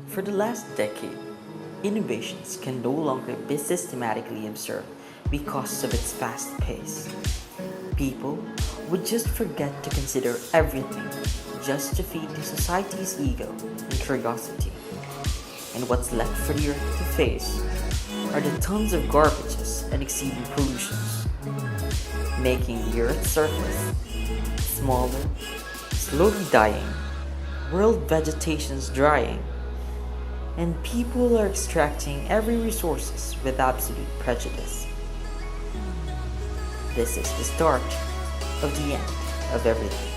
For the last decade, innovations can no longer be systematically observed because of its fast pace. People would just forget to consider everything just to feed the society's ego and curiosity. And what's left for the earth to face are the tons of garbages and exceeding pollutions, making the earth's surface smaller, slowly dying, world vegetation's drying, and people are extracting every resources with absolute prejudice. This is the start of the end of everything.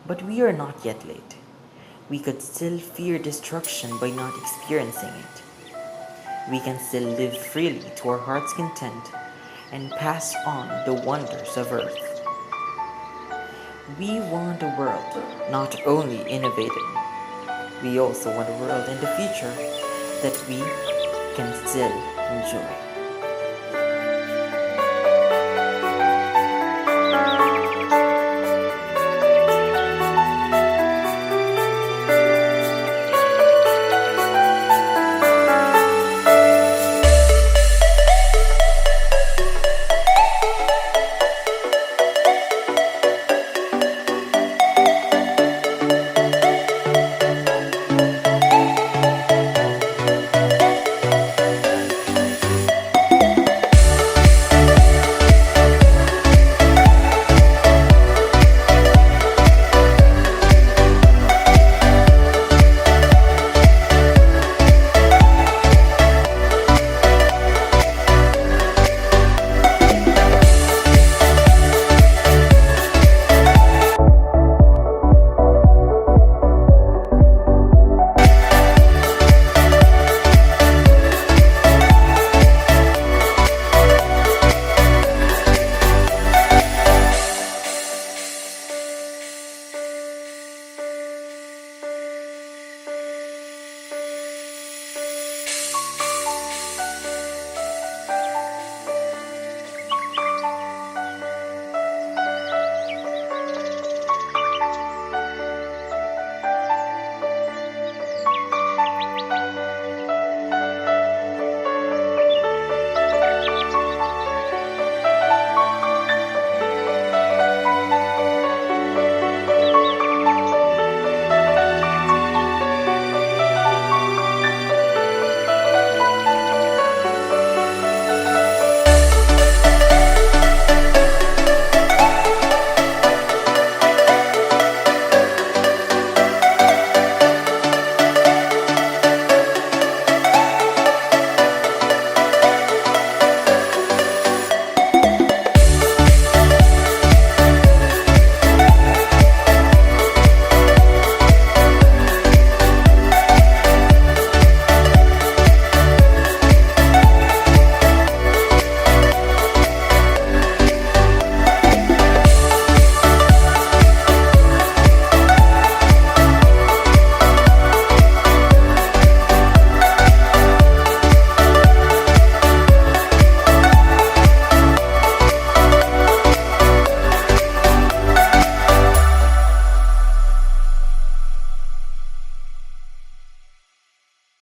But we are not yet late. We could still fear destruction by not experiencing it. We can still live freely to our heart's content and pass on the wonders of Earth. We want a world not only innovative, we also want a world in the future that we can still enjoy.